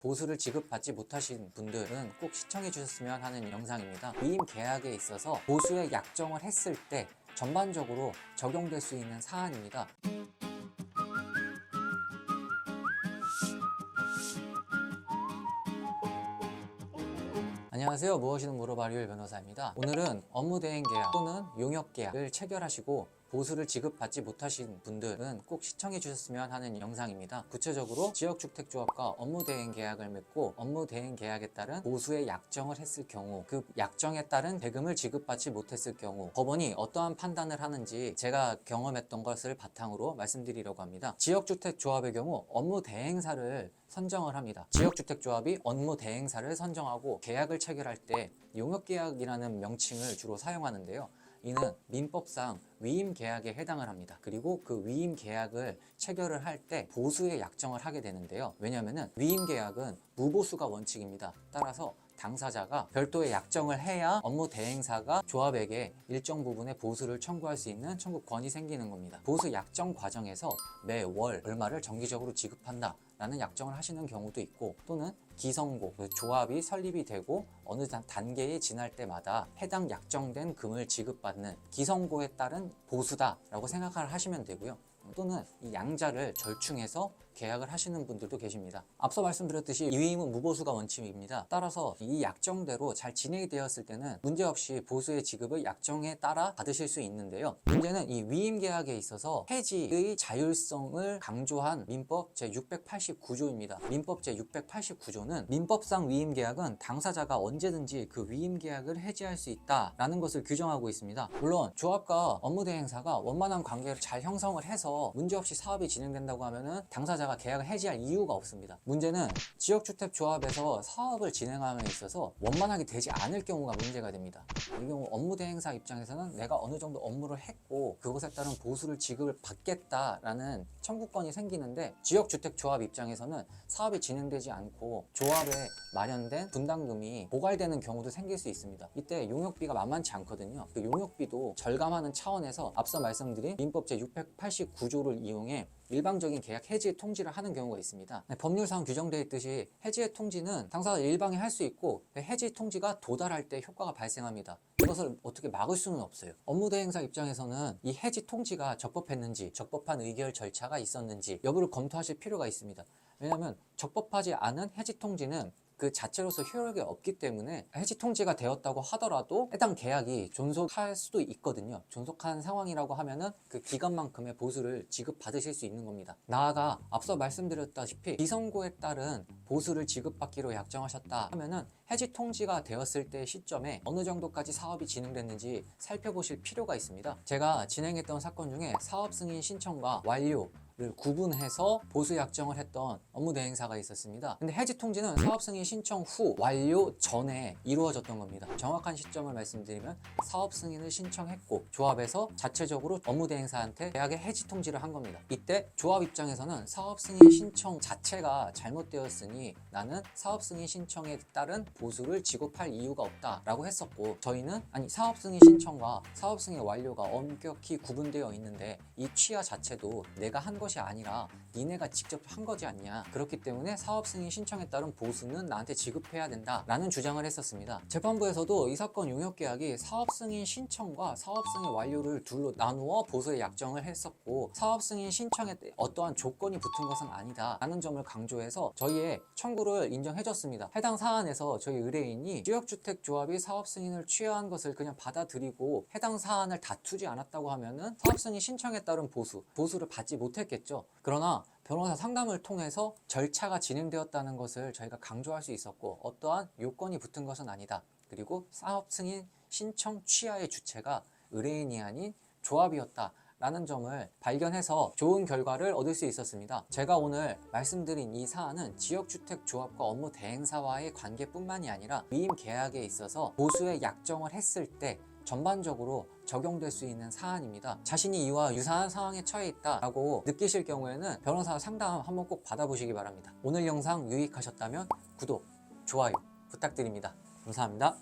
보수를 지급받지 못하신 분들은 꼭 시청해 주셨으면 하는 영상입니다. 위임 계약에 있어서 보수의 약정을 했을 때 전반적으로 적용될 수 있는 사안입니다. 안녕하세요. 무엇이든 물어봐 류일 변호사입니다. 오늘은 업무대행 계약 또는 용역 계약을 체결하시고 보수를 지급받지 못하신 분들은 꼭 시청해 주셨으면 하는 영상입니다. 구체적으로 지역주택조합과 업무대행 계약을 맺고 업무대행 계약에 따른 보수의 약정을 했을 경우, 그 약정에 따른 대금을 지급받지 못했을 경우 법원이 어떠한 판단을 하는지 제가 경험했던 것을 바탕으로 말씀드리려고 합니다. 지역주택조합의 경우 업무대행사를 선정을 합니다. 지역주택조합이 업무대행사를 선정하고 계약을 체결할 때 용역계약이라는 명칭을 주로 사용하는데요. 이는 민법상 위임계약에 해당을 합니다. 그리고 그 위임계약을 체결을 할 때 보수의 약정을 하게 되는데요. 왜냐하면 위임계약은 무보수가 원칙입니다. 따라서 당사자가 별도의 약정을 해야 업무대행사가 조합에게 일정 부분의 보수를 청구할 수 있는 청구권이 생기는 겁니다. 보수 약정 과정에서 매월 얼마를 정기적으로 지급한다 라는 약정을 하시는 경우도 있고, 또는 기성고, 조합이 설립이 되고 어느 단계에 지날 때마다 해당 약정된 금을 지급받는 기성고에 따른 보수다 라고 생각을 하시면 되고요. 또는 이 양자를 절충해서 계약을 하시는 분들도 계십니다. 앞서 말씀드렸듯이 위임은 무보수가 원칙입니다. 따라서 이 약정대로 잘 진행이 되었을 때는 문제없이 보수의 지급을 약정에 따라 받으실 수 있는데요. 문제는 이 위임 계약에 있어서 해지의 자율성을 강조한 민법 제689조입니다. 민법 제689조는 민법상 위임 계약은 당사자가 언제든지 그 위임 계약을 해지할 수 있다라는 것을 규정하고 있습니다. 물론 조합과 업무대행사가 원만한 관계를 잘 형성을 해서 문제없이 사업이 진행된다고 하면은 당사자가 계약을 해지할 이유가 없습니다. 문제는 지역주택조합에서 사업을 진행함에 있어서 원만하게 되지 않을 경우가 문제가 됩니다. 이 경우 업무대행사 입장에서는 내가 어느 정도 업무를 했고 그것에 따른 보수를 지급을 받겠다라는 청구권이 생기는데, 지역주택조합 입장에서는 사업이 진행되지 않고 조합에 마련된 분담금이 고갈되는 경우도 생길 수 있습니다. 이때 용역비가 만만치 않거든요. 그 용역비도 절감하는 차원에서 앞서 말씀드린 민법 제689조를 이용해 일방적인 계약 해지 통지를 하는 경우가 있습니다. 법률상 규정되어 있듯이 해지의 통지는 당사자 일방이 할 수 있고, 해지 통지가 도달할 때 효과가 발생합니다. 이것을 어떻게 막을 수는 없어요. 업무대행사 입장에서는 이 해지 통지가 적법했는지, 적법한 의결 절차가 있었는지 여부를 검토하실 필요가 있습니다. 왜냐하면 적법하지 않은 해지 통지는 그 자체로서 효력이 없기 때문에 해지 통지가 되었다고 하더라도 해당 계약이 존속할 수도 있거든요. 존속한 상황이라고 하면은 그 기간만큼의 보수를 지급받으실 수 있는 겁니다. 나아가 앞서 말씀드렸다시피 비선고에 따른 보수를 지급받기로 약정하셨다 하면은 해지 통지가 되었을 때 시점에 어느 정도까지 사업이 진행됐는지 살펴보실 필요가 있습니다. 제가 진행했던 사건 중에 사업 승인 신청과 완료 를 구분해서 보수 약정을 했던 업무대행사가 있었습니다. 근데 해지 통지는 사업 승인 신청 후 완료 전에 이루어졌던 겁니다. 정확한 시점을 말씀드리면 사업 승인을 신청했고 조합에서 자체적으로 업무대행사한테 계약의 해지 통지를 한 겁니다. 이때 조합 입장에서는 사업 승인 신청 자체가 잘못되었으니 나는 사업 승인 신청에 따른 보수를 지급할 이유가 없다라고 했었고, 저희는 아니 사업 승인 신청과 사업 승인 완료가 엄격히 구분되어 있는데 이 취하 자체도 내가 한 것이 아니라 니네가 직접 한 거지 않냐, 그렇기 때문에 사업 승인 신청에 따른 보수는 나한테 지급해야 된다 라는 주장을 했었습니다. 재판부에서도 이 사건 용역계약이 사업 승인 신청과 사업 승인 완료를 둘로 나누어 보수의 약정을 했었고, 사업 승인 신청에 어떠한 조건이 붙은 것은 아니다 라는 점을 강조해서 저희의 청구를 인정해줬습니다. 해당 사안에서 저희 의뢰인이 지역주택조합이 사업 승인을 취하한 것을 그냥 받아들이고 해당 사안을 다투지 않았다고 하면은 사업 승인 신청에 따른 보수를 받지 못했겠죠. 그러나 변호사 상담을 통해서 절차가 진행되었다는 것을 저희가 강조할 수 있었고, 어떠한 요건이 붙은 것은 아니다. 그리고 사업 승인 신청 취하의 주체가 의뢰인이 아닌 조합이었다 라는 점을 발견해서 좋은 결과를 얻을 수 있었습니다. 제가 오늘 말씀드린 이 사안은 지역주택조합과 업무대행사와의 관계뿐만이 아니라 위임 계약에 있어서 보수의 약정을 했을 때 전반적으로 적용될 수 있는 사안입니다. 자신이 이와 유사한 상황에 처해 있다라고 느끼실 경우에는 변호사 상담 한번 꼭 받아보시기 바랍니다. 오늘 영상 유익하셨다면 구독, 좋아요 부탁드립니다. 감사합니다.